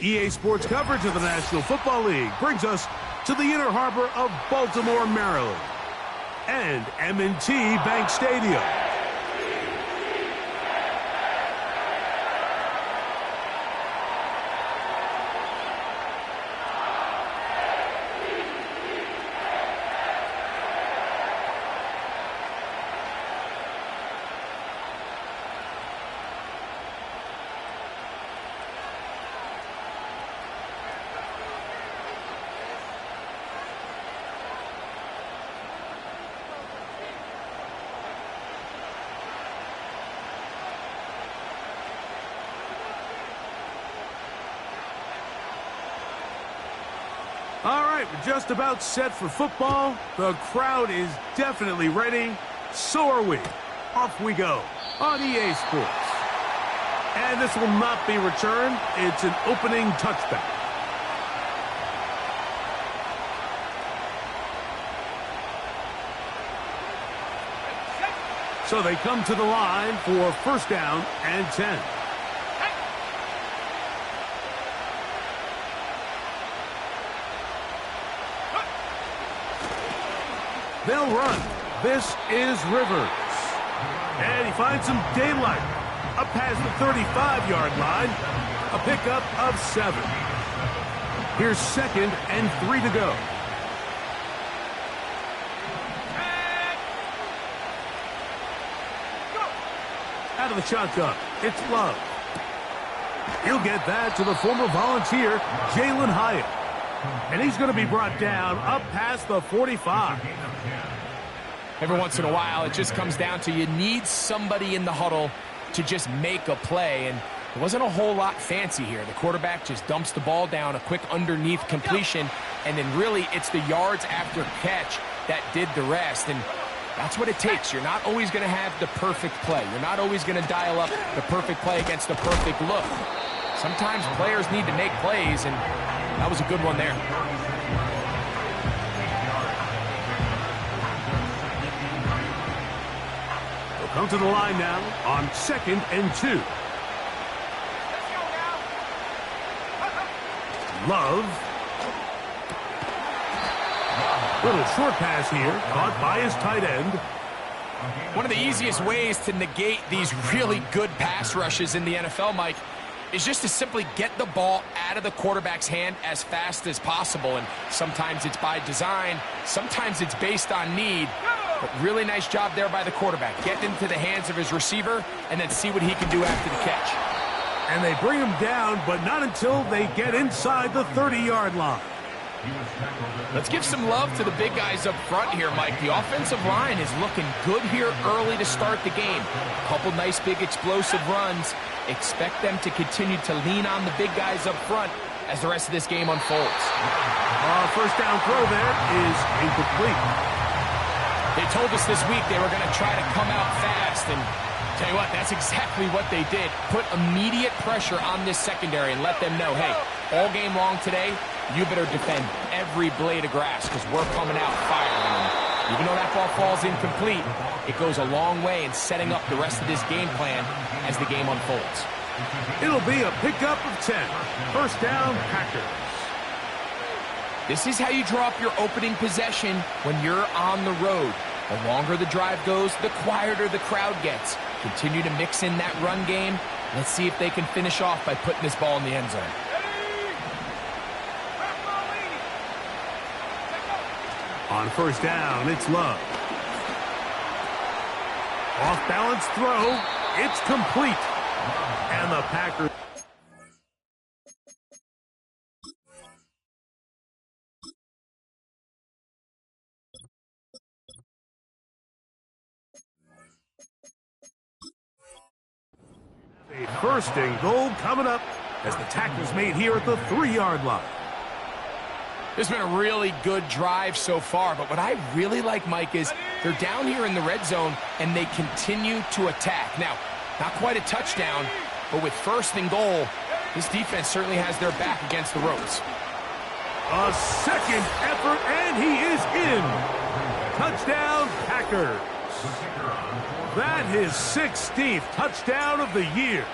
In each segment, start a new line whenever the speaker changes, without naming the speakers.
EA Sports coverage of the National Football League brings us to the inner harbor of Baltimore, Maryland, and M&T Bank Stadium. All right, we're just about set for football. The crowd is definitely ready. So are we. Off we go on EA Sports. And this will not be returned. It's an opening touchback. So they come to the line for first down and 10. They'll run. This is Rivers. And he finds some daylight. Up past the 35-yard line. A pickup of 7. Here's 2nd and 3 to go. Out of the shotgun, it's Love. He'll get that to the former Volunteer, Jalen Hyatt. And he's going to be brought down up past the 45.
Every once in a while, it just comes down to you need somebody in the huddle to just make a play. And it wasn't a whole lot fancy here. The quarterback just dumps the ball down, a quick underneath completion, and then really it's the yards after catch that did the rest. And that's what it takes. You're not always going to have the perfect play. You're not always going to dial up the perfect play against the perfect look. Sometimes players need to make plays, and that was a good one there.
They'll come to the line now on 2nd and 2. Love. Little short pass here, caught by his tight end.
One of the easiest ways to negate these really good pass rushes in the NFL, Mike, is just to simply get the ball out of the quarterback's hand as fast as possible. And sometimes it's by design, sometimes it's based on need. But really nice job there by the quarterback. Get into the hands of his receiver and then see what he can do after the catch.
And they bring him down, but not until they get inside the 30-yard line.
Let's give some love to the big guys up front here, Mike. The offensive line is looking good here early to start the game. A couple nice big explosive runs. Expect them to continue to lean on the big guys up front as the rest of this game unfolds.
First down throw there is incomplete.
They told us this week they were going to try to come out fast, and tell you what, that's exactly what they did. Put immediate pressure on this secondary and let them know, hey, all game long today, you better defend every blade of grass because we're coming out firing. And even though that ball falls incomplete, it goes a long way in setting up the rest of this game plan as the game unfolds.
It'll be a pickup of 10. First down, Packers.
This is how you draw up your opening possession when you're on the road. The longer the drive goes, the quieter the crowd gets. Continue to mix in that run game. Let's see if they can finish off by putting this ball in the end zone.
On first down, it's Love. Off-balance throw. It's complete. And the Packers. A first and goal coming up as the tackle's made here at the 3-yard line.
This has been a really good drive so far, but what I really like, Mike, is they're down here in the red zone and they continue to attack. Now, not quite a touchdown, but with first and goal, this defense certainly has their back against the ropes.
A second effort, and he is in. Touchdown, Packers. That his 16th touchdown of the year.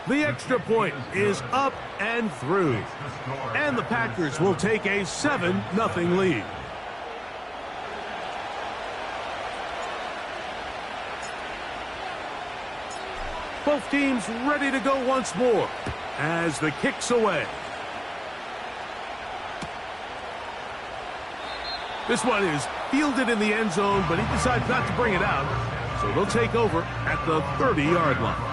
The extra point is up and through. And the Packers will take a 7-0 lead. Both teams ready to go once more as the kick's away. This one is fielded in the end zone, but he decides not to bring it out. So they'll take over at the 30-yard line.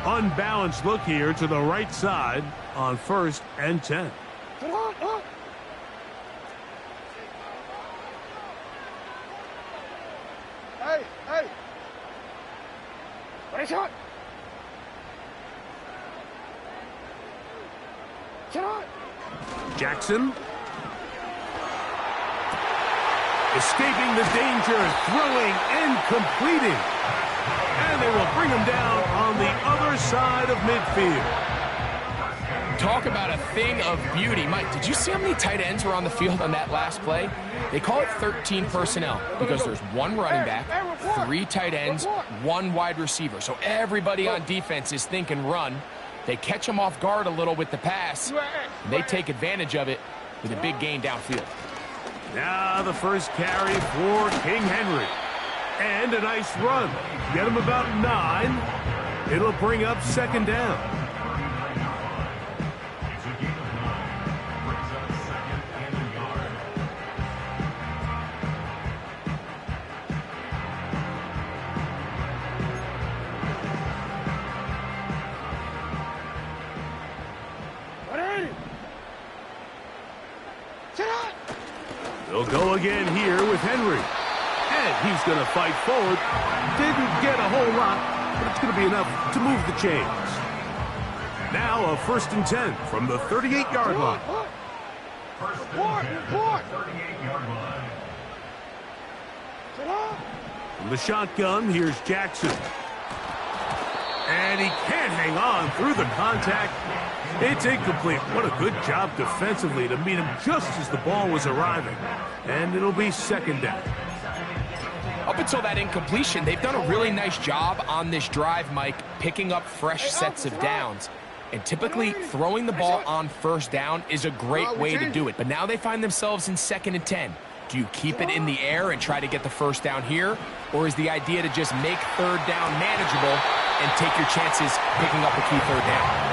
Unbalanced look here to the right side on 1st and 10. Jackson. Escaping the danger, throwing and completing. And they will bring him down on the other side of midfield.
Talk about a thing of beauty. Mike, did you see how many tight ends were on the field on that last play? They call it 13 personnel because there's one running back, 3 tight ends, 1 wide receiver. So everybody on defense is thinking run. They catch them off guard a little with the pass, and they take advantage of it with a big gain downfield.
Now the first carry for King Henry. And a nice run. Get him about 9. It'll bring up 2nd down. They'll go again here with Henry. And he's going to fight forward. Didn't get a whole lot, but it's going to be enough to move the chains. Now a 1st and 10 from the 38-yard line. From the shotgun, here's Jackson. And he can't hang on through the contact. It's incomplete. What a good job defensively to meet him just as the ball was arriving. And it'll be 2nd down.
Up until that incompletion, they've done a really nice job on this drive, Mike, picking up fresh sets of downs. And typically, throwing the ball on 1st down is a great way to do it. But now they find themselves in 2nd and 10. Do you keep it in the air and try to get the 1st down here? Or is the idea to just make 3rd down manageable and take your chances picking up a key 3rd down?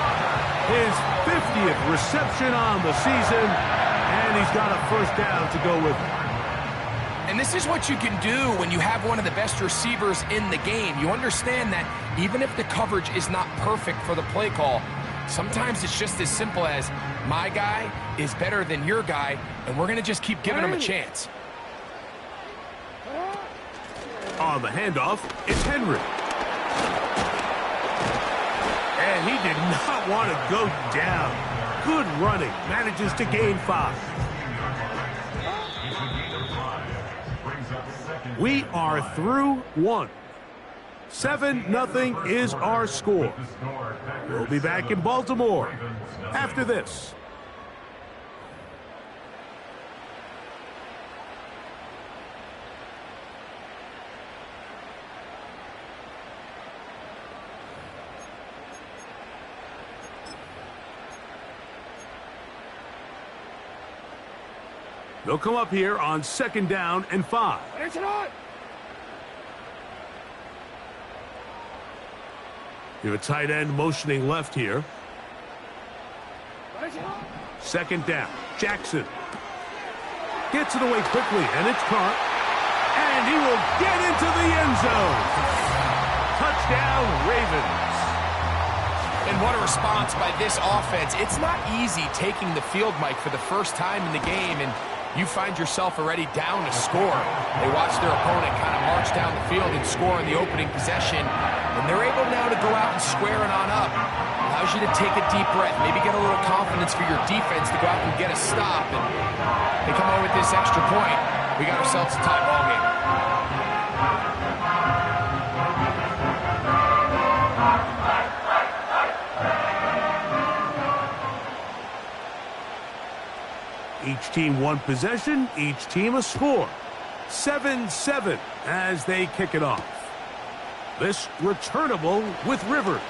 His 50th reception on the season, and he's got a 1st down to go with it.
And this is what you can do when you have one of the best receivers in the game. You understand that even if the coverage is not perfect for the play call, sometimes it's just as simple as my guy is better than your guy, and we're going to just keep giving him a chance.
On the handoff, it's Henry. And he did not want to go down. Good running. Manages to gain 5. We are through 1. 7-0 is our score. We'll be back in Baltimore after this. They'll come up here on 2nd down and 5. You have a tight end motioning left here. 2nd down. Jackson gets it away quickly, and it's caught. And he will get into the end zone. Touchdown, Ravens.
And what a response by this offense. It's not easy taking the field, Mike, for the first time in the game, and you find yourself already down a score. They watch their opponent kind of march down the field and score in the opening possession, and they're able now to go out and square it on up. Allows you to take a deep breath, maybe get a little confidence for your defense to go out and get a stop, and they come away with this extra point. We got ourselves a tie ball game.
Each team one possession, each team a score. 7-7 as they kick it off. This returnable with Rivers.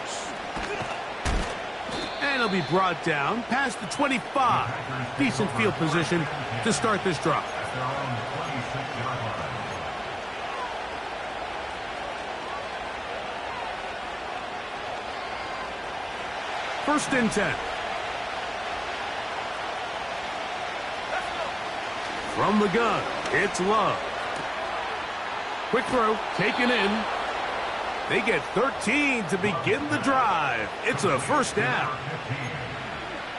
And it'll be brought down past the 25. Decent field position to start this drive. First and 10. From the gun, it's Love. Quick throw, taken in. They get 13 to begin the drive. It's a first down.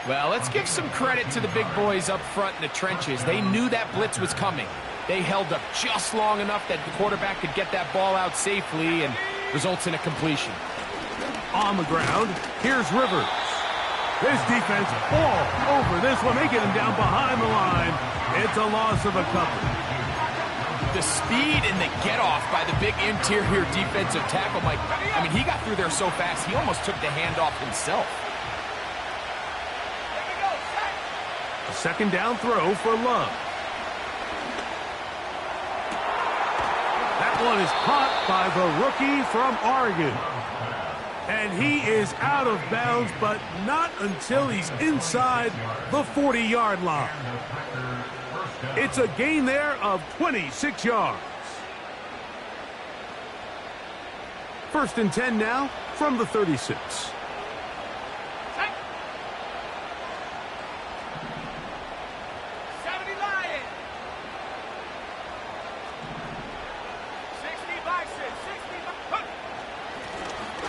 Well, let's give some credit to the big boys up front in the trenches. They knew that blitz was coming. They held up just long enough that the quarterback could get that ball out safely and results in a completion.
On the ground, here's Rivers. This defense all over this one. They get him down behind the line. It's a loss of a couple.
The speed and the get-off by the big interior defensive tackle, Mike. I mean, he got through there so fast, he almost took the handoff himself.
A second down throw for Love. That one is caught by the rookie from Oregon. And he is out of bounds, but not until he's inside the 40-yard line. It's a gain there of 26 yards. First and 10 now from the 36.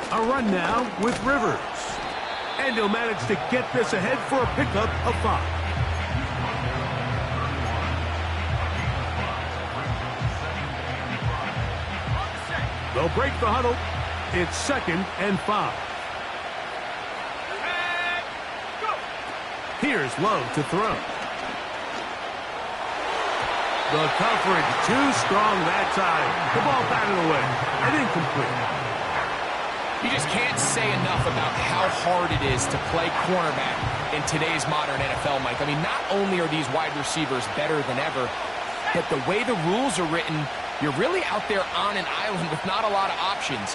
A run now with Rivers. And he'll manage to get this ahead for a pickup of 5. They'll break the huddle. It's 2nd and 5. Here's Love to throw. The coverage too strong that time. The ball batted away and incomplete.
You just can't say enough about how hard it is to play cornerback in today's modern NFL, Mike. I mean, not only are these wide receivers better than ever, but the way the rules are written, you're really out there on an island with not a lot of options.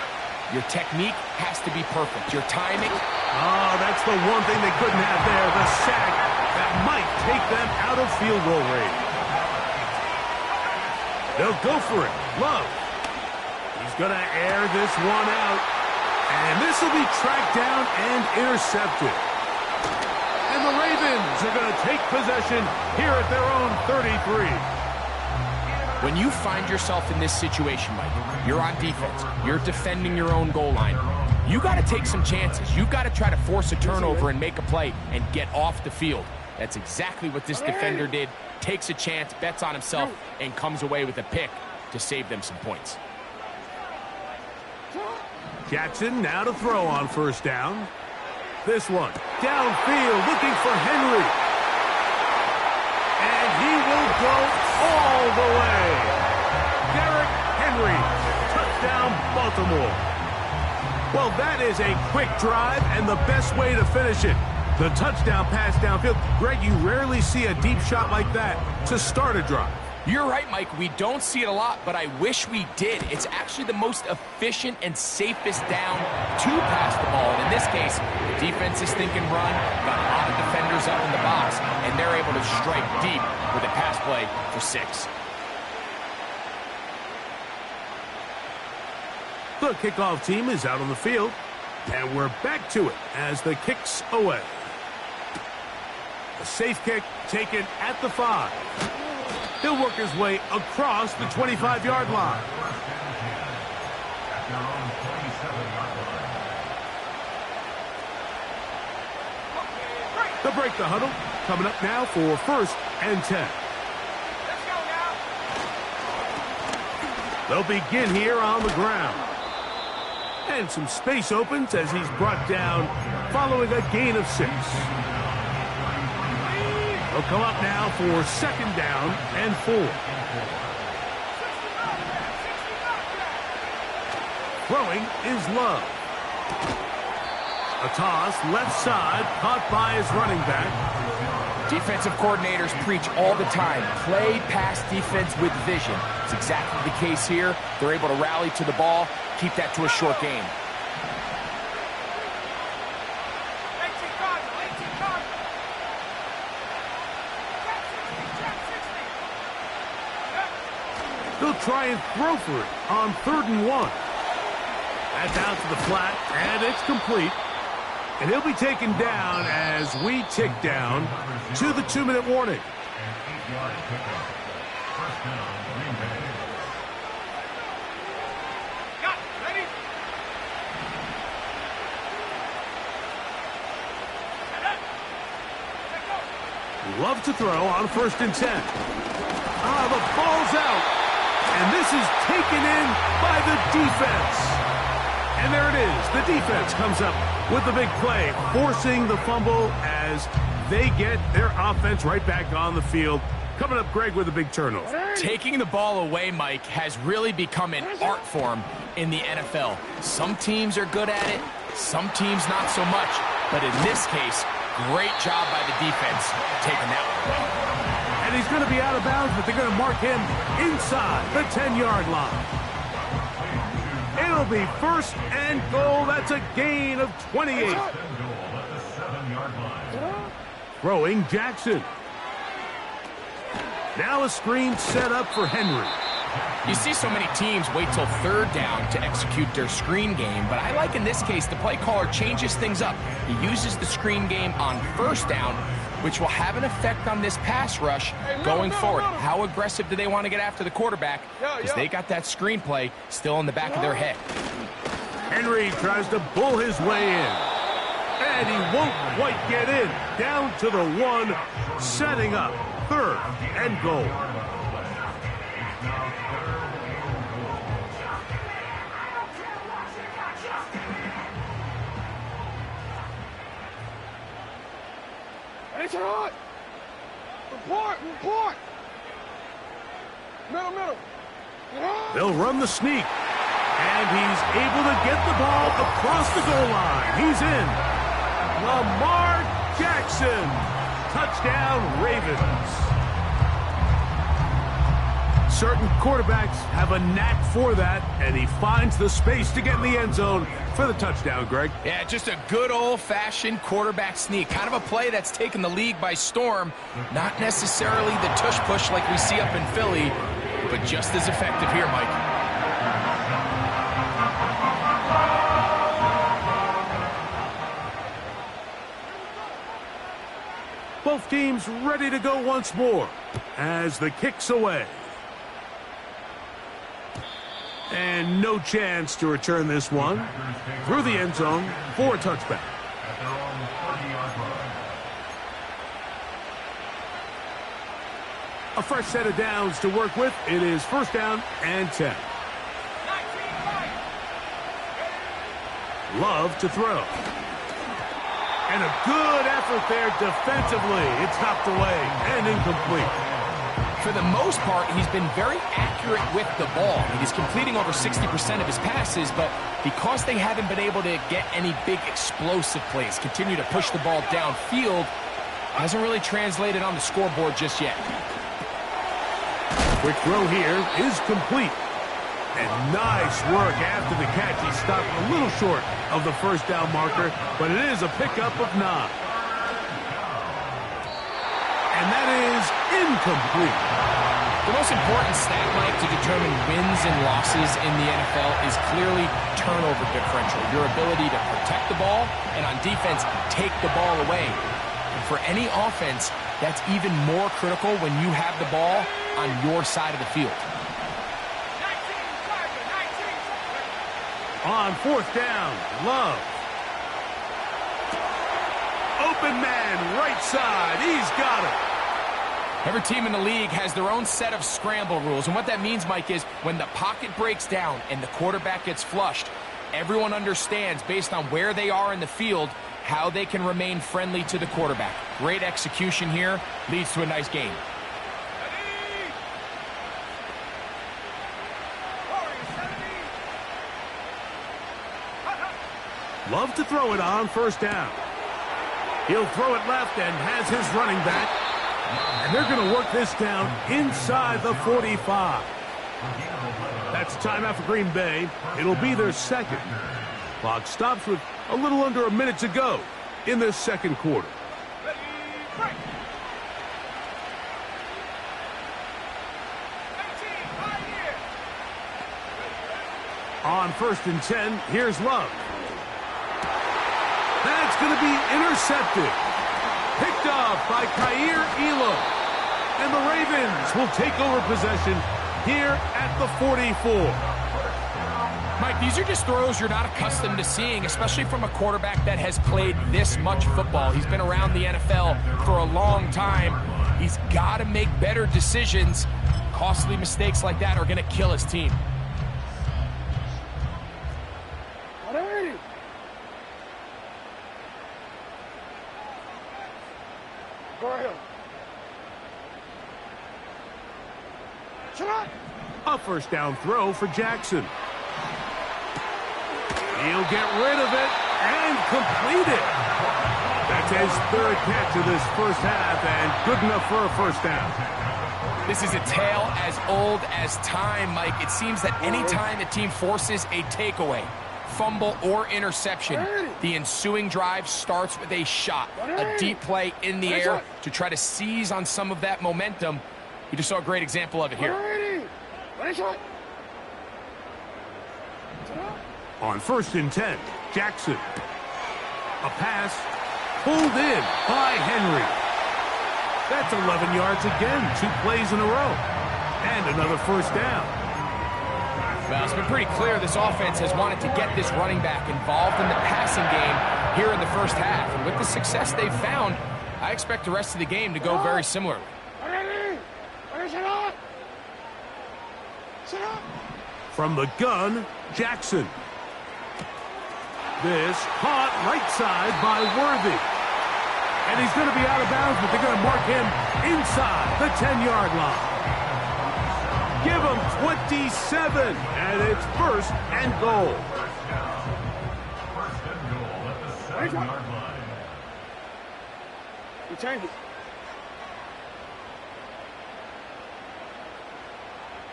Your technique has to be perfect. Your timing.
Oh, that's the one thing they couldn't have there. The sack that might take them out of field goal range. They'll go for it. Love. He's going to air this one out. And this will be tracked down and intercepted. And the Ravens are going to take possession here at their own 33.
When you find yourself in this situation, Mike, you're on defense, you're defending your own goal line, you got to take some chances. You got to try to force a turnover and make a play and get off the field. That's exactly what this defender did. Takes a chance, bets on himself, and comes away with a pick to save them some points.
Jackson now to throw on first down. This one downfield looking for Henry. And he will go all the way. Derrick Henry, touchdown Baltimore. Well, that is a quick drive and the best way to finish it. The touchdown pass downfield. Greg, you rarely see a deep shot like that to start a drive.
You're right, Mike. We don't see it a lot, but I wish we did. It's actually the most efficient and safest down to pass the ball. And in this case, the defense is thinking run, got a lot of defenders up in the box, and they're able to strike deep with a pass play for 6.
The kickoff team is out on the field, and we're back to it as the kick's away. A safe kick taken at the 5. He'll work his way across the 25-yard line. They'll break the huddle. Coming up now for 1st and 10. They'll begin here on the ground. And some space opens as he's brought down following a gain of 6. They'll come up now for 2nd down and 4. Throwing is Love. A toss left side caught by his running back.
Defensive coordinators preach all the time, play pass defense with vision. It's exactly the case here. They're able to rally to the ball, keep that to a short game.
They'll try and throw for it on 3rd and 1. That's out to the flat, and it's complete. And he'll be taken down as we tick down to the 2-minute warning. Love to throw on 1st and 10. The ball's out. And this is taken in by the defense. And there it is. The defense comes up with the big play, forcing the fumble as they get their offense right back on the field. Coming up, Greg, with a big turnover.
Taking the ball away, Mike, has really become an art form in the NFL. Some teams are good at it, some teams not so much. But in this case, great job by the defense taking that one away.
And he's going to be out of bounds, but they're going to mark him inside the 10-yard line. It'll be 1st and goal. That's a gain of 28. Throwing Jackson. Now a screen set up for Henry.
You see so many teams wait till 3rd down to execute their screen game, but I like in this case the play caller changes things up. He uses the screen game on 1st down, which will have an effect on this pass rush going forward. How aggressive do they want to get after the quarterback? Because they got that screenplay still in the back of their head.
Henry tries to bull his way in. And he won't quite get in. Down to the 1, setting up 3rd and goal.
Report! Middle.
They'll run the sneak. And he's able to get the ball across the goal line. He's in. Lamar Jackson. Touchdown, Ravens. Certain quarterbacks have a knack for that, and he finds the space to get in the end zone for the touchdown, Greg.
Yeah, just a good old-fashioned quarterback sneak. Kind of a play that's taken the league by storm. Not necessarily the tush-push like we see up in Philly, but just as effective here, Mike.
Both teams ready to go once more as the kick's away. And no chance to return this one through the end zone for a touchback. A fresh set of downs to work with. It is 1st down and 10. Love to throw. And a good effort there defensively. It's knocked away and incomplete.
For the most part, he's been very accurate with the ball. I mean, he's completing over 60% of his passes, but because they haven't been able to get any big explosive plays, continue to push the ball downfield, hasn't really translated on the scoreboard just yet.
Quick throw here is complete. And nice work after the catch. He stopped a little short of the 1st down marker, but it is a pickup of 9. And that is incomplete.
The most important stat, Mike, to determine wins and losses in the NFL is clearly turnover differential. Your ability to protect the ball and on defense, take the ball away. And for any offense, that's even more critical when you have the ball on your side of the field.
On 4th down, Love. Open man, right side. He's got it.
Every team in the league has their own set of scramble rules. And what that means, Mike, is when the pocket breaks down and the quarterback gets flushed, everyone understands, based on where they are in the field, how they can remain friendly to the quarterback. Great execution here. Leads to a nice game.
Love to throw it on 1st down. He'll throw it left and has his running back And they're going to work this down inside the 45. That's timeout for Green Bay. It'll be their second. Clock stops with a little under a minute to go in this second quarter. On 1st and 10, here's Love. That's going to be intercepted. Picked off by Kaiir Elam. And the Ravens will take over possession here at the 44.
Mike, these are just throws you're not accustomed to seeing, especially from a quarterback that has played this much football. He's been around the NFL for a long time. He's got to make better decisions. Costly mistakes like that are going to kill his team.
A first down throw for Jackson. He'll get rid of it and complete it. That's his third catch of this first half and good enough for a first down.
This is a tale as old as time, Mike. It seems that any time a team forces a takeaway, fumble, or interception, the ensuing drive starts with a shot, a deep play in the air to try to seize on some of that momentum. You just saw a great example of it here.
On 1st and 10, Jackson. A pass pulled in by Henry. That's 11 yards again, 2 plays in a row. And another first down.
Well, it's been pretty clear this offense has wanted to get this running back involved in the passing game here in the first half. And with the success they've found, I expect the rest of the game to go very similarly.
From the gun, Jackson. This caught right side by Worthy. And he's going to be out of bounds, but they're going to mark him inside the 10-yard line. Give him 27, and it's 1st and goal.
You change it.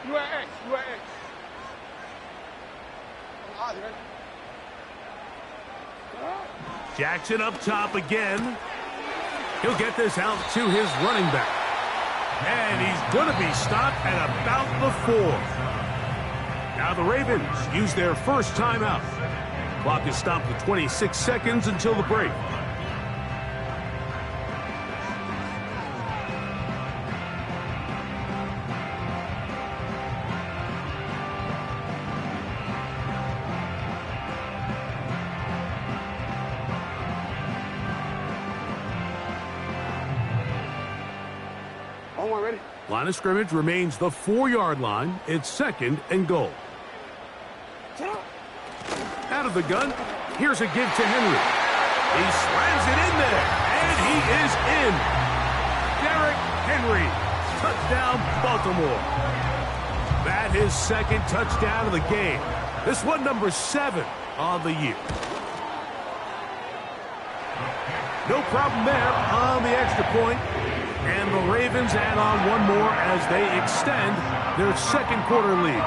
You at X. You at X.
Jackson up top again. He'll get this out to his running back. And he's going to be stopped at about the 4. Now the Ravens use their first timeout. Clock is stopped with 26 seconds until the break. Line of scrimmage remains the 4-yard line. It's 2nd and goal. Out of the gun, here's a give to Henry. He slams it in there, and he is in. Derrick Henry, touchdown Baltimore. That is 2nd touchdown of the game. This one number 7 on the year. No problem there on the extra point. And the Ravens add on one more as they extend their second quarter lead.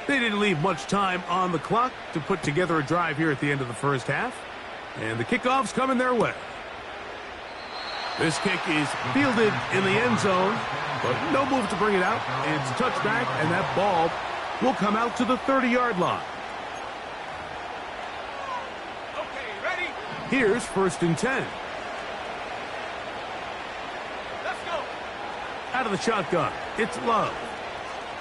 They didn't leave much time on the clock to put together a drive here at the end of the first half. And the kickoff's coming their way. This kick is fielded in the end zone, but no move to bring it out. It's touchback, and that ball will come out to the 30-yard line. Here's 1st and 10.
Let's go.
Out of the shotgun, it's Love.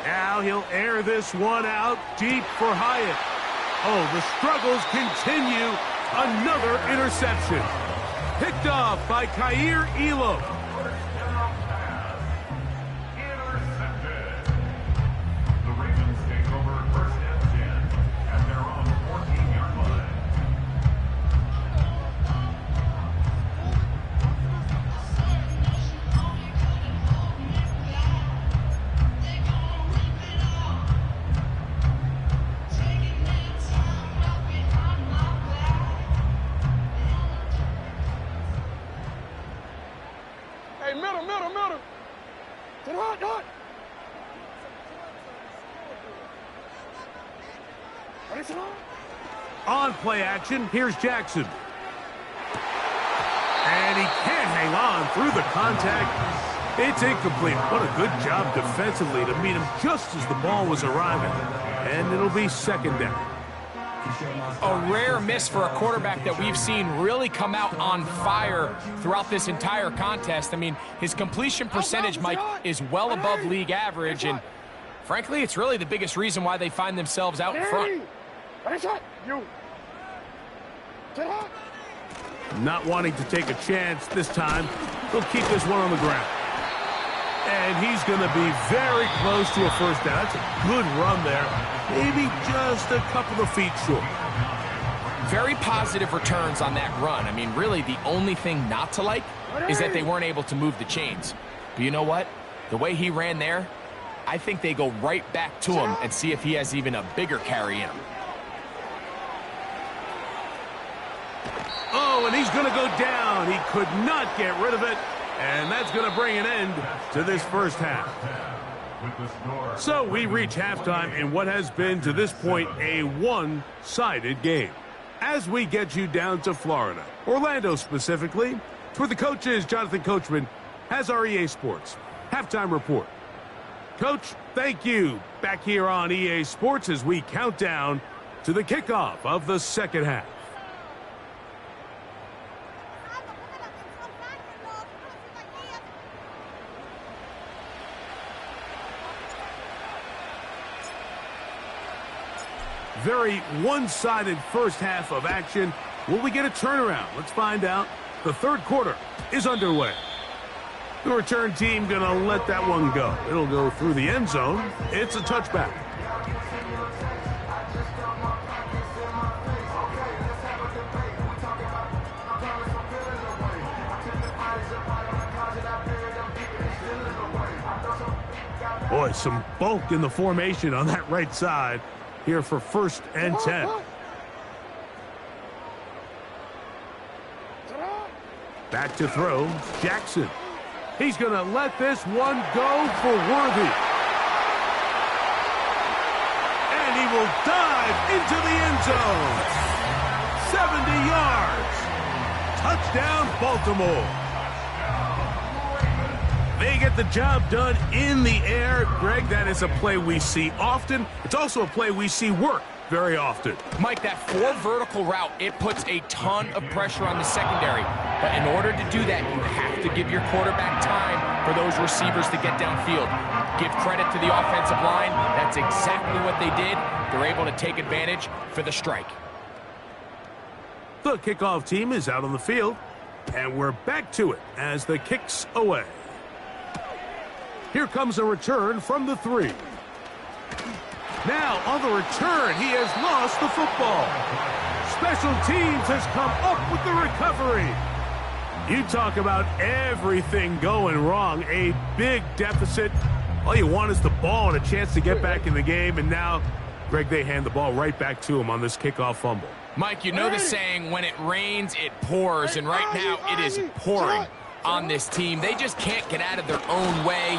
Now he'll air this one out deep for Hyatt. Oh, the struggles continue. Another interception. Picked off by Kaiir Elam. On play action, here's Jackson. And he can't hang on through the contact. It's incomplete. What a good job defensively to meet him just as the ball was arriving. And it'll be second down.
A rare miss for a quarterback that we've seen really come out on fire throughout this entire contest. I mean, his completion percentage, Mike, is well above league average, and frankly, it's really the biggest reason why they find themselves out in front.
Not wanting to take a chance this time, he'll keep this one on the ground. And he's going to be very close to a first down. That's a good run there. Maybe just a couple of feet short.
Very positive returns on that run. I mean, really, the only thing not to like is that they weren't able to move the chains. But you know what? The way he ran there, I think they go right back to him and see if he has even a bigger carry in him.
Oh, and he's going to go down. He could not get rid of it. And that's going to bring an end to this first half. So we reach halftime in what has been, to this point, a one-sided game. As we get you down to Florida, Orlando specifically, for the coaches, Jonathan Coachman has our EA Sports halftime report. Coach, thank you. Back here on EA Sports as we count down to the kickoff of the second half. Very one-sided first half of action. Will we get a turnaround? Let's find out. The third quarter is underway. The return team going to let that one go. It'll go through the end zone. It's a touchback. Boy, some bulk in the formation on that right side. Here for first and 10. Back to throw, Jackson. He's going to let this one go for Worthy. And he will dive into the end zone. 70 yards. Touchdown, Baltimore. They get the job done in the air. Greg, that is a play we see often. It's also a play we see work very often.
Mike, that four vertical route, it puts a ton of pressure on the secondary. But in order to do that, you have to give your quarterback time for those receivers to get downfield. Give credit to the offensive line. That's exactly what they did. They're able to take advantage for the strike.
The kickoff team is out on the field, and we're back to it as the kick's away. Here comes a return from the 3. Now, on the return, he has lost the football. Special teams has come up with the recovery. You talk about everything going wrong. A big deficit. All you want is the ball and a chance to get back in the game. And now, Greg, they hand the ball right back to him on this kickoff fumble.
Mike, you know the saying, when it rains, it pours. And right now, it is pouring on this team. They just can't get out of their own way.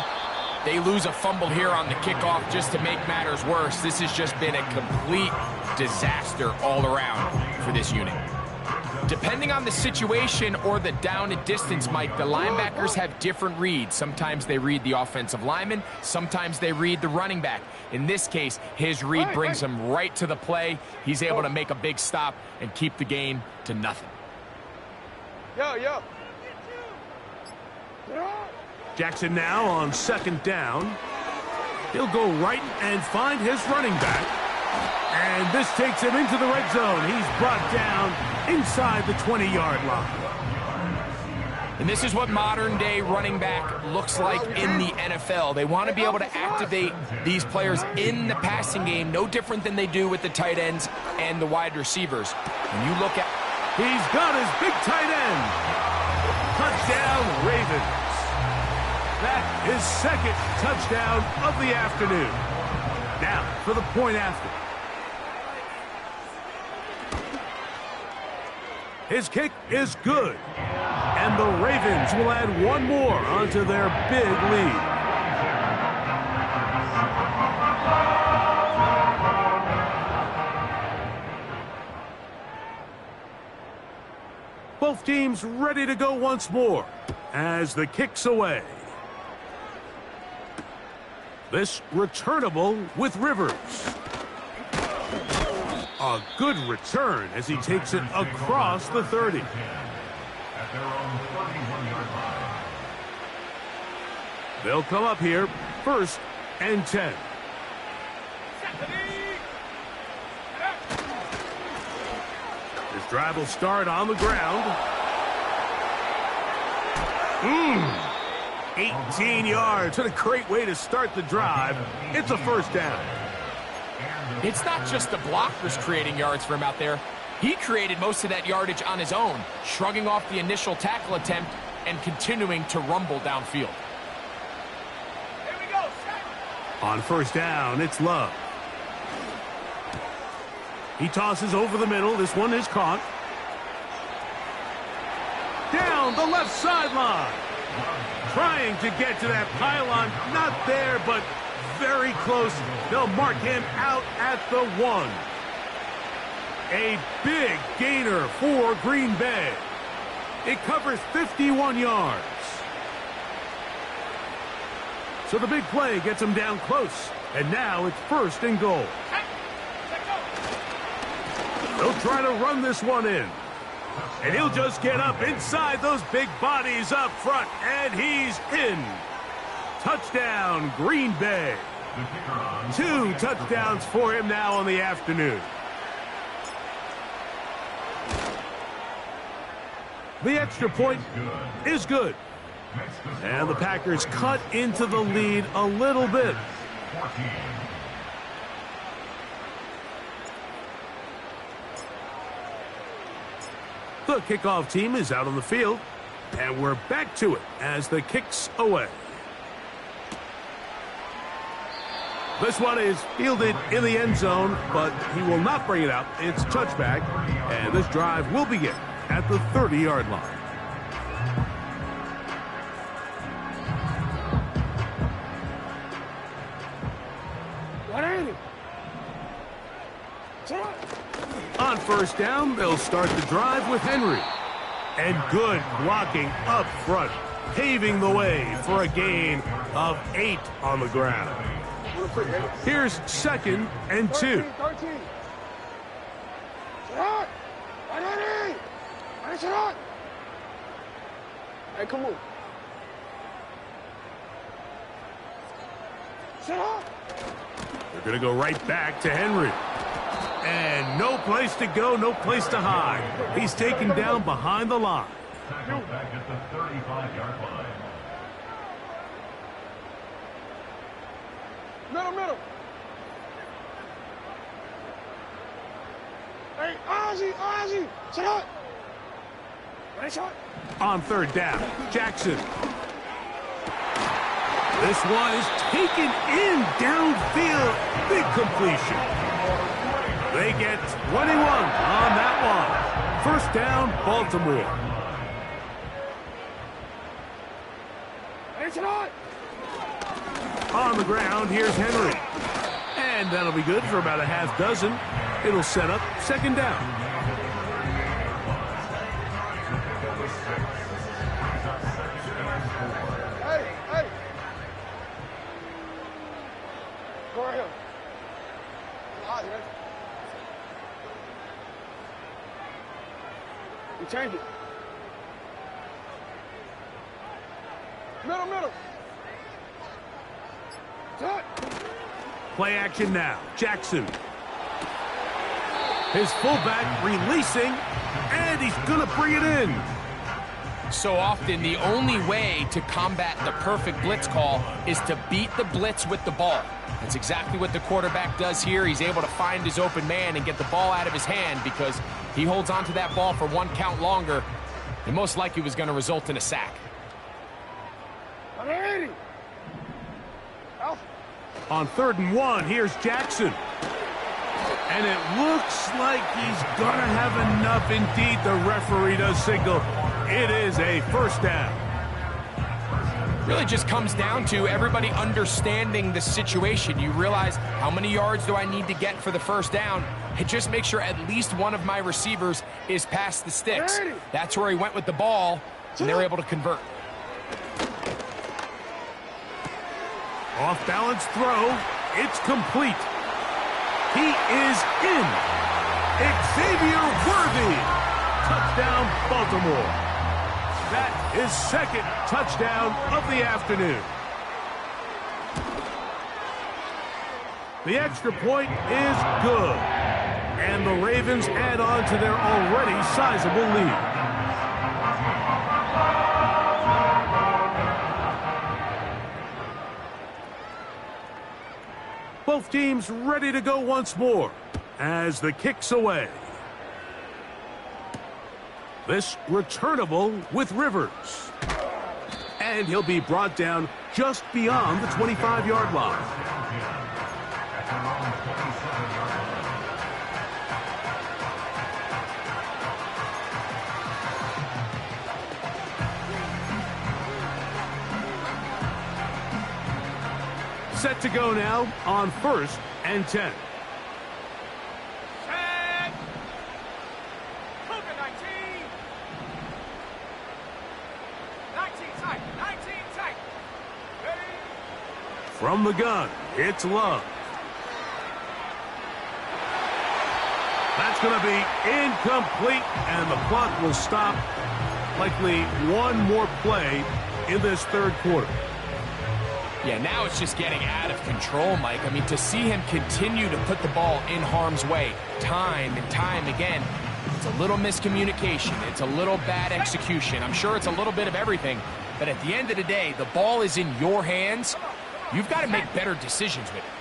They lose a fumble here on the kickoff just to make matters worse. This has just been a complete disaster all around for this unit. Depending on the situation or the down and distance, Mike, the linebackers have different reads. Sometimes they read the offensive lineman. Sometimes they read the running back. In this case, his read brings him right to the play. He's able to make a big stop and keep the game to nothing.
Yo.
Jackson now on second down. He'll go right and find his running back. And this takes him into the red zone. He's brought down inside the 20-yard line.
And this is what modern-day running back looks like in the NFL. They want to be able to activate these players in the passing game, no different than they do with the tight ends and the wide receivers. When you look at...
He's got his big tight end. Touchdown, Ravens. That is second touchdown of the afternoon. Now for the point after. His kick is good. And the Ravens will add one more onto their big lead. Both teams ready to go once more as the kick's away. This returnable with Rivers. A good return as he takes it across the 30. They'll come up here, 1st and 10. This drive will start on the ground. 18 yards. What a great way to start the drive. It's a 1st down.
It's not just the blockers creating yards for him out there. He created most of that yardage on his own, shrugging off the initial tackle attempt and continuing to rumble downfield.
Here we go.
On 1st down, it's Love. He tosses over the middle. This one is caught. Down the left sideline. Trying to get to that pylon. Not there, but very close. They'll mark him out at the 1. A big gainer for Green Bay. It covers 51 yards. So the big play gets him down close. And now it's 1st and goal. They'll try to run this one in. And he'll just get up inside those big bodies up front. And he's in. Touchdown, Green Bay. 2 touchdowns for him now on the afternoon. The extra point is good. And the Packers cut into the lead a little bit. The kickoff team is out on the field. And we're back to it as the kick's away. This one is fielded in the end zone, but he will not bring it out. It's touchback, and this drive will begin at the 30-yard line. On 1st down, they'll start the drive with Henry. And good blocking up front, paving the way for a gain of 8 on the ground. Here's 2nd and 2.
13. Hey, come on.
They're going to go right back to Henry. And no place to go, no place to hide. He's taken down behind the line.
Back at the 35-yard line.
Middle. Hey, Ozzy. Shut up. Ready, shot.
On 3rd down, Jackson. This one is taken in downfield. Big completion. They get 21 on that one. 1st down, Baltimore.
Ready, shot.
On the ground, here's Henry. And that'll be good for about a half dozen. It'll set up 2nd down.
Hey. Go right here. Ozzy, ready? You change it. Middle. Shot.
Play action now. Jackson. His fullback releasing, and he's going to bring it in.
So often, the only way to combat the perfect blitz call is to beat the blitz with the ball. That's exactly what the quarterback does here. He's able to find his open man and get the ball out of his hand because he holds onto that ball for 1 count longer, and most likely was going to result in a sack.
180.
On 3rd and 1, here's Jackson. And it looks like he's going to have enough. Indeed, the referee does signal. It is a 1st down.
Really just comes down to everybody understanding the situation. You realize, how many yards do I need to get for the first down? And just make sure at least one of my receivers is past the sticks. That's where he went with the ball, and they're able to convert.
Off-balance throw. It's complete. He is in. Xavier Worthy. Touchdown, Baltimore. That is second touchdown of the afternoon. The extra point is good. And the Ravens add on to their already sizable lead. Both teams ready to go once more as the kick's away. This returnable with Rivers. And he'll be brought down just beyond the 25-yard line. Set to go now on 1st and 10. From the gun, it's Love. That's going to be incomplete, and the clock will stop. Likely one more play in this third quarter.
Yeah, now it's just getting out of control, Mike. I mean, to see him continue to put the ball in harm's way time and time again, it's a little miscommunication. It's a little bad execution. I'm sure it's a little bit of everything, but at the end of the day, the ball is in your hands. You've got to make better decisions with it.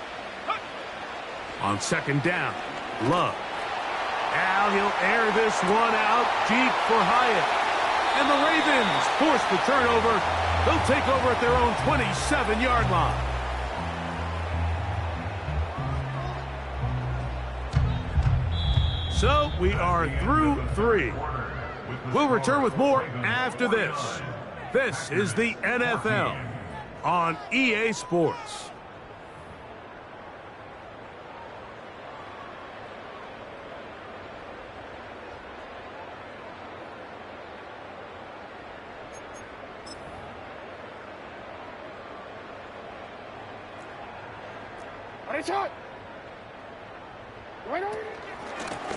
On second down, Love. Now he'll air this one out deep for Hyatt. And the Ravens force the turnover. They'll take over at their own 27-yard line. So we are through 3. We'll return with more after this. This is the NFL on EA Sports.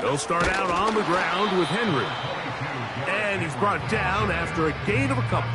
They'll start out on the ground with Henry. And he's brought down after a gain of a couple.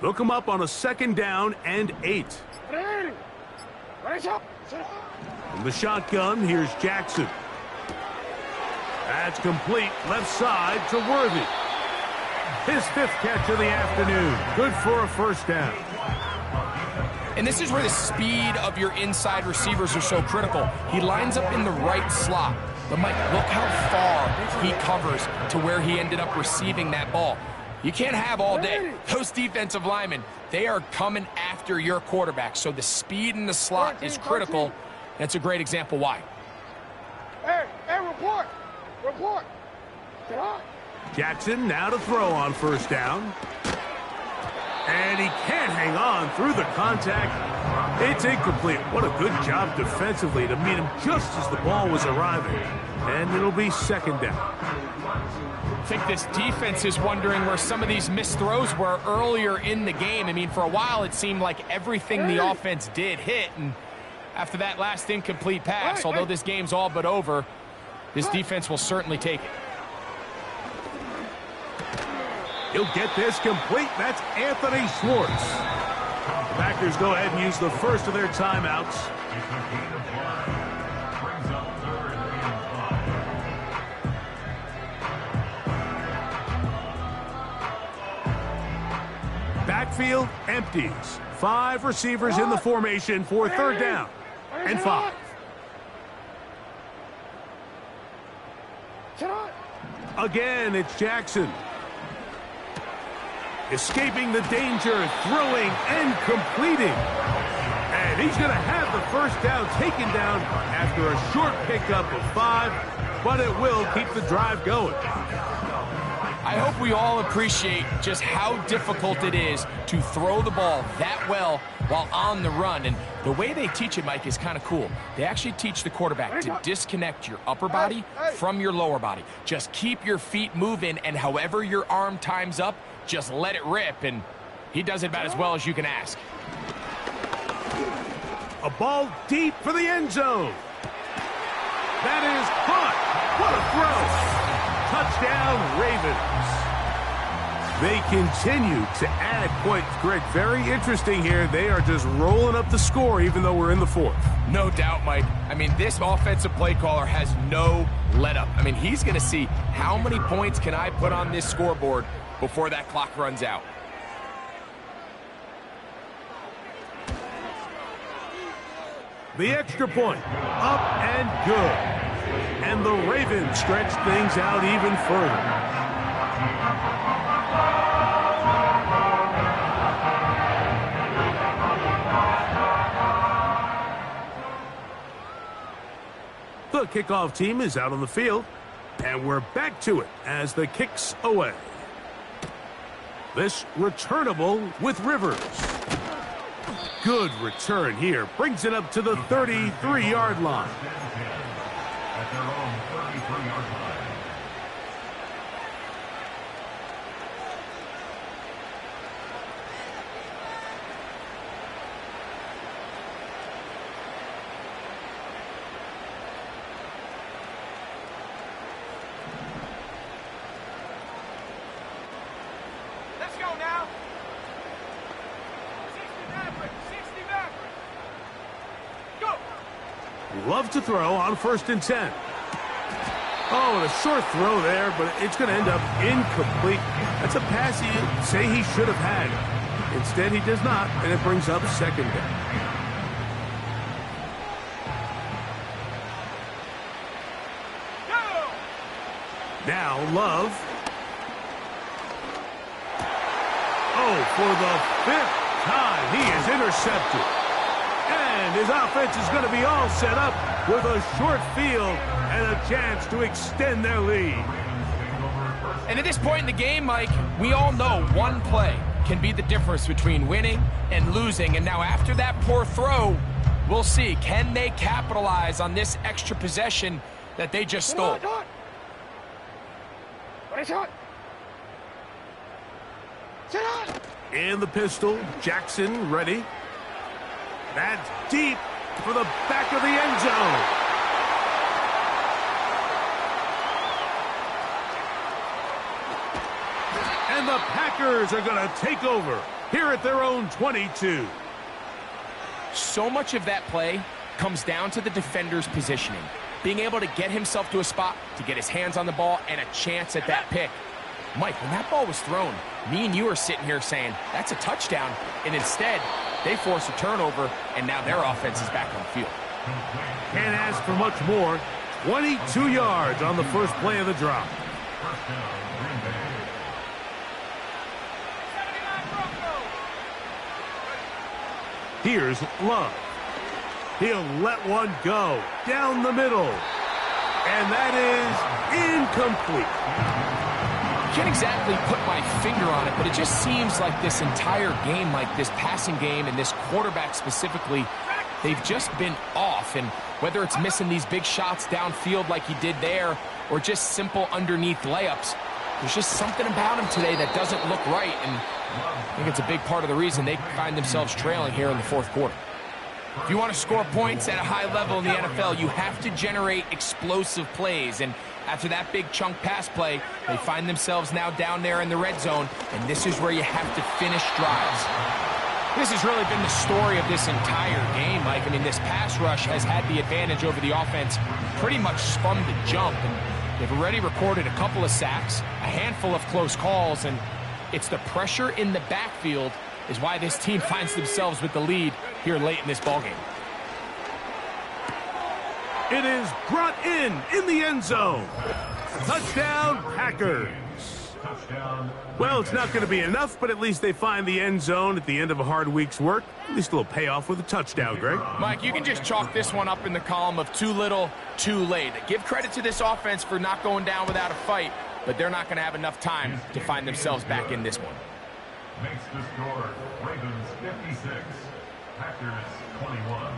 They'll come up on a second down and 8. From the shotgun, here's Jackson. That's complete left side to Worthy. His 5th catch of the afternoon. Good for a first down.
And this is where the speed of your inside receivers are so critical. He lines up in the right slot. But, Mike, look how far he covers to where he ended up receiving that ball. You can't have all day. Those defensive linemen, they are coming after your quarterback. So the speed in the slot is critical. That's a great example why.
Hey, report.
Jackson now to throw on first down. And he can't hang on through the contact. It's incomplete. What a good job defensively to meet him just as the ball was arriving. And it'll be second down.
I think this defense is wondering where some of these missed throws were earlier in the game. I mean, for a while it seemed like everything the offense did hit, and after that last incomplete pass, although this game's all but over, this defense will certainly take it.
He'll get this complete. That's Anthony Schwartz. The Packers go ahead and use the first of their timeouts. backfield empties. 5 receivers in the formation for third down and 5. Again, it's Jackson. Escaping the danger, throwing and completing. And he's going to have the first down taken down after a short pickup of 5, but it will keep the drive going.
I hope we all appreciate just how difficult it is to throw the ball that well while on the run. And the way they teach it, Mike, is kind of cool. They actually teach the quarterback to disconnect your upper body from your lower body. Just keep your feet moving, and however your arm times up, just let it rip. And he does it about as well as you can ask.
A ball deep for the end zone. That is caught. What a throw. Touchdown, Ravens. They continue to add points. Greg, very interesting here. They are just rolling up the score even though we're in the 4th.
No doubt, Mike. I mean, this offensive play caller has no let-up. I mean, he's going to see how many points can I put on this scoreboard before that clock runs out.
The extra point, up and good. And the Ravens stretch things out even further. The kickoff team is out on the field, and we're back to it as the kick's away. This returnable with Rivers. Good return here. Brings it up to the 33-yard line.
At their own 33-yard line.
Let's go now. 60 back. Go.
Love to throw on 1st and 10. Oh, and a short throw there, but it's going to end up incomplete. That's a pass you say he should have had. Instead, he does not, and it brings up 2nd down.
Go.
Now, Love. Oh, for the 5th time, he is intercepted. And his offense is going to be all set up with a short field and a chance to extend their lead.
And at this point in the game, Mike, we all know one play can be the difference between winning and losing. And now after that poor throw, we'll see. Can they capitalize on this extra possession that they just stole?
In the pistol, Jackson ready. That's deep for the back of the end zone. And the Packers are going to take over here at their own 22.
So much of that play comes down to the defender's positioning. Being able to get himself to a spot, to get his hands on the ball, and a chance at that pick. Mike, when that ball was thrown, me and you are sitting here saying, that's a touchdown. And instead, they force a turnover, and now their offense is back on the field.
Can't ask for much more. 22 yards on the first play of the drop. Here's Love. He'll let one go down the middle. And that is incomplete.
Can't exactly put my finger on it, but it just seems like this entire game, like this passing game and this quarterback specifically, they've just been off. And whether it's missing these big shots downfield like he did there or just simple underneath layups, there's just something about him today that doesn't look right. And I think it's a big part of the reason they find themselves trailing here in the 4th quarter. If you want to score points at a high level in the NFL, you have to generate explosive plays. And after that big chunk pass play, they find themselves now down there in the red zone, and this is where you have to finish drives. This has really been the story of this entire game, Mike. I mean, this pass rush has had the advantage over the offense pretty much from the jump. And they've already recorded a couple of sacks, a handful of close calls, and it's the pressure in the backfield is why this team finds themselves with the lead here late in this ballgame.
It is brought in the end zone. Touchdown, Packers. Well, it's not going to be enough, but at least they find the end zone at the end of a hard week's work. At least a little payoff with a touchdown, Greg.
Mike, you can just chalk this one up in the column of too little, too late. Give credit to this offense for not going down without a fight, but they're not going to have enough time to find themselves back in this one.
Makes the score Ravens 56, Packers 21.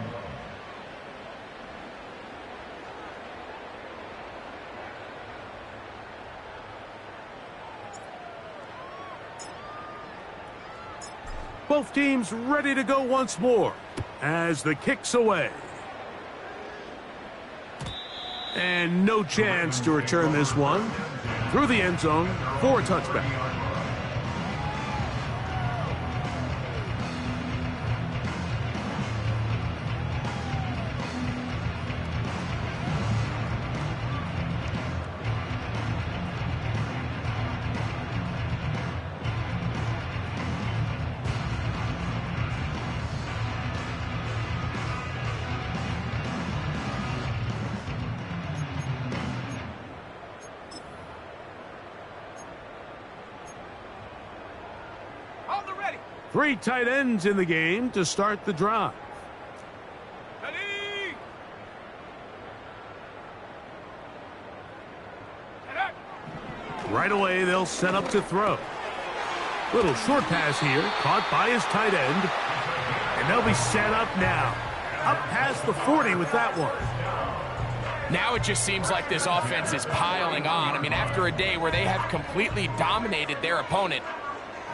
Both teams ready to go once more as the kick's away. And no chance to return this one through the end zone for a touchback. Three tight ends in the game to start the drive.
Ready.
Right away, they'll set up to throw. Little short pass here, caught by his tight end. And they'll be set up now. Up past the 40 with that one.
Now it just seems like this offense is piling on. I mean, after a day where they have completely dominated their opponent,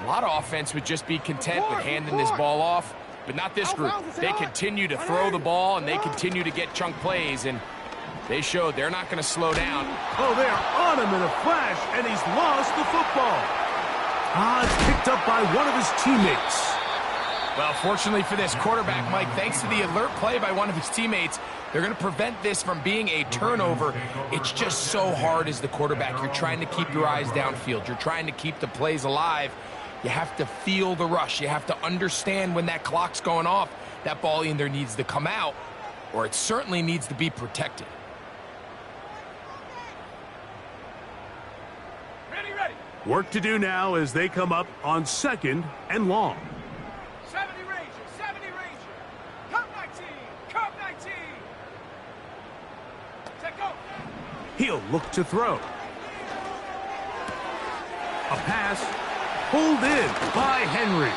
a lot of offense would just be content with handing this ball off, but not this group. They continue to throw the ball, and they continue to get chunk plays, and they showed they're not going to slow down.
Oh, they are on him in a flash, and he's lost the football. It's picked up by one of his teammates.
Well, fortunately for this quarterback, Mike, thanks to the alert play by one of his teammates, they're going to prevent this from being a turnover. It's just so hard as the quarterback. You're trying to keep your eyes downfield. You're trying to keep the plays alive. You have to feel the rush. You have to understand when that clock's going off. That ball either needs to come out, or it certainly needs to be protected.
Ready.
Work to do now as they come up on 2nd and long.
70 Ranger. Come 19. Set go.
He'll look to throw. A pass. Pulled in by Henry.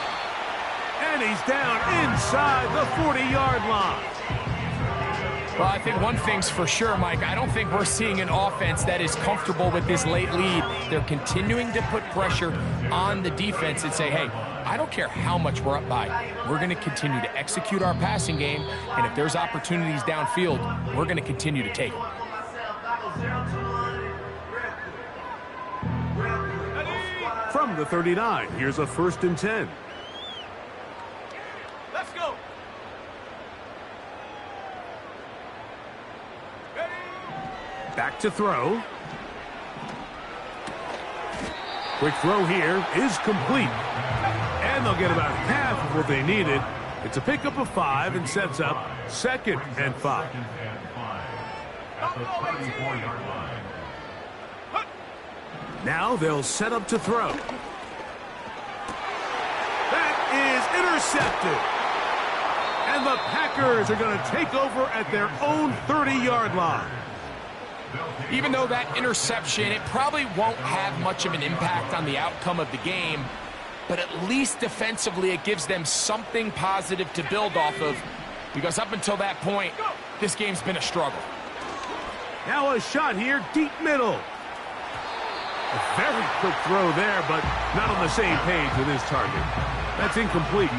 And he's down inside the 40-yard line.
Well, I think one thing's for sure, Mike. I don't think we're seeing an offense that is comfortable with this late lead. They're continuing to put pressure on the defense and say, hey, I don't care how much we're up by. We're going to continue to execute our passing game, and if there's opportunities downfield, we're going to continue to take them.
From the 39, here's a 1st and 10.
Let's go. Ready.
Back to throw. Quick throw here is complete. And they'll get about half of what they needed. It's a pickup of 5 and sets up 2nd and 5.
At the 34-yard line.
Now they'll set up to throw. That is intercepted. And the Packers are going to take over at their own 30-yard line.
Even though that interception, it probably won't have much of an impact on the outcome of the game, but at least defensively it gives them something positive to build off of, because up until that point, this game's been a struggle.
Now a shot here, deep middle. A very quick throw there, but not on the same page with his target. That's incomplete.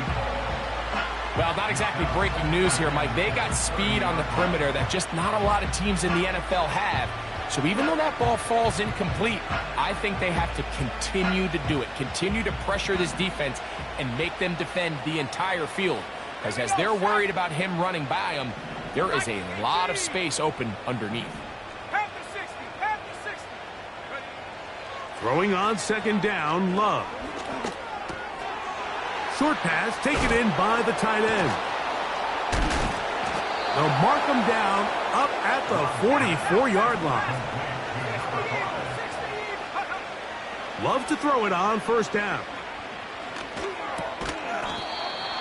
Well, not exactly breaking news here, Mike. They got speed on the perimeter that just not a lot of teams in the NFL have. So even though that ball falls incomplete, I think they have to continue to do it, continue to pressure this defense and make them defend the entire field. Because as they're worried about him running by them, there is a lot of space open underneath.
Throwing on 2nd down, Love. Short pass taken in by the tight end. They'll mark him down up at the 44-yard line. Love to throw it on first down.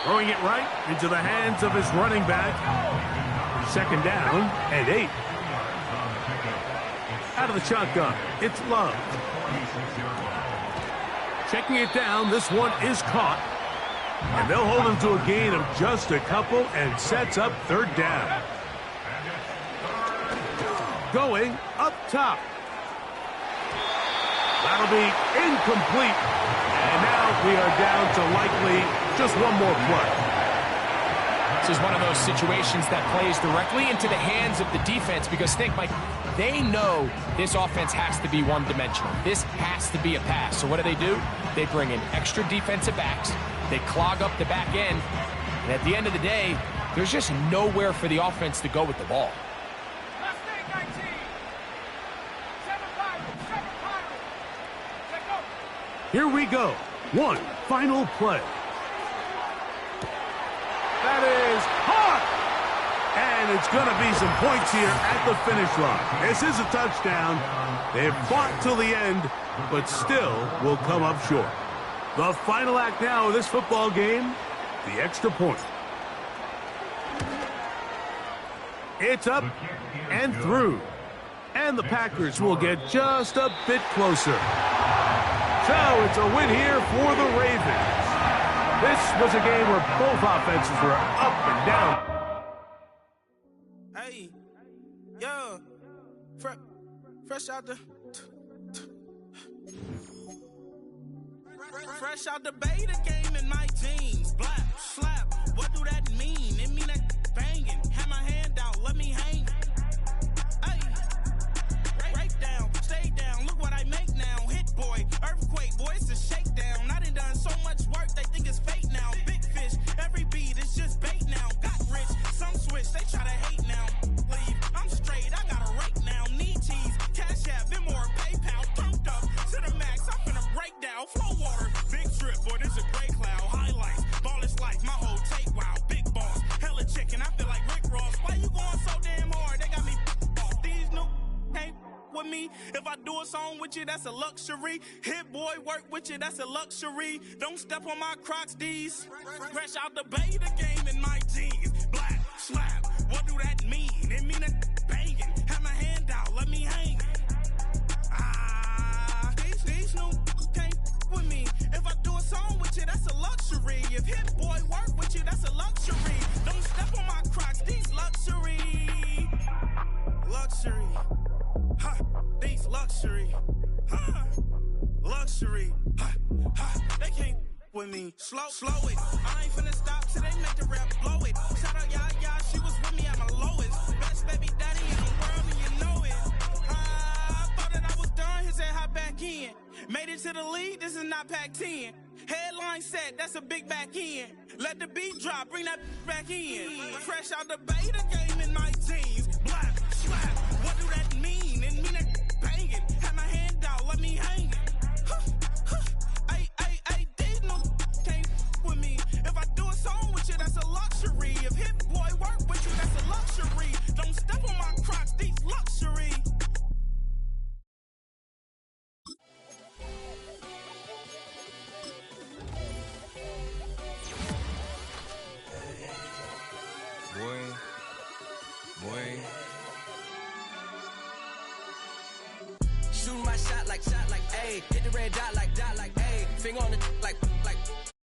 Throwing it right into the hands of his running back. Second down and 8. Out of the shotgun, it's Love. Checking it down, this one is caught. And they'll hold him to a gain of just a couple and sets up third down. Going up top. That'll be incomplete. And now we are down to likely just one more play.
This is one of those situations that plays directly into the hands of the defense because think, Mike, they know this offense has to be one-dimensional. This has to be a pass. So what do? They bring in extra defensive backs. They clog up the back end. And at the end of the day, there's just nowhere for the offense to go with the ball.
Here we go. One final play. That is hot. And it's going to be some points here at the finish line. This is a touchdown. They've fought till the end, but still will come up short. The final act now of this football game, the extra point. It's up and through. And the Packers will get just a bit closer. So it's a win here for the Ravens. This was a game where both offenses were up and down.
Hey, yo, fresh out the... Fresh out the beta game in my jeans. Black, slap, what do that mean? It mean that banging. Have my hand out, let me hang. Hey, break down, stay down, look what I make now. Hit boy, earthquake, boy, it's a shakedown. I done so much work, they think it's fake now. Big fish, every beat is just bait now. Got rich, some switch, they try to hate now. Leave, I'm straight, I got a rake now. Need cheese, cash app, been more PayPal. Turned up to the max, I'm finna break down. Flow water, big trip, boy, this a gray cloud. Highlights, ball is life, my whole take, wow. Big boss, hella chicken, I feel like Rick Ross. Why you going so damn hard? They got me off. These new can't with me. If I do a song with you, that's a luxury. Hit boy, work with you, that's a luxury. Don't step on my Crocs, these. Fresh out the beta game in my jeans. Black, slap, what do that mean? It mean that banging. Have my hand out, let me hang. These new can't with me. If I do a song with you, that's a luxury. If hit boy work with you, that's a luxury. Don't step on my Crocs, these luxury. Luxury. Ha, these luxury. Ha, luxury. Ha, ha, they can't with me. Slow it. I ain't finna stop till they make the rap blow it. Shout out Yaya, she was with me at my lowest. Best baby daddy in the world and you know it. I thought that I was done, he said hop back in. Made it to the league, this is not Pac-10. Headline set, that's a big back end. Let the beat drop, bring that back in. Fresh out the beta game in my jeans. Black, slap, what do that mean? It mean that banging. Have my hand out, let me hang. Ay, these no can't with me. If I do a song with you, that's a luxury. If hit boy work with you, that's a luxury. Don't step on my Crocs, these luxury.
Boy. Shooting my shot like, ayy. Hit the red dot like, ayy. Finger on the like.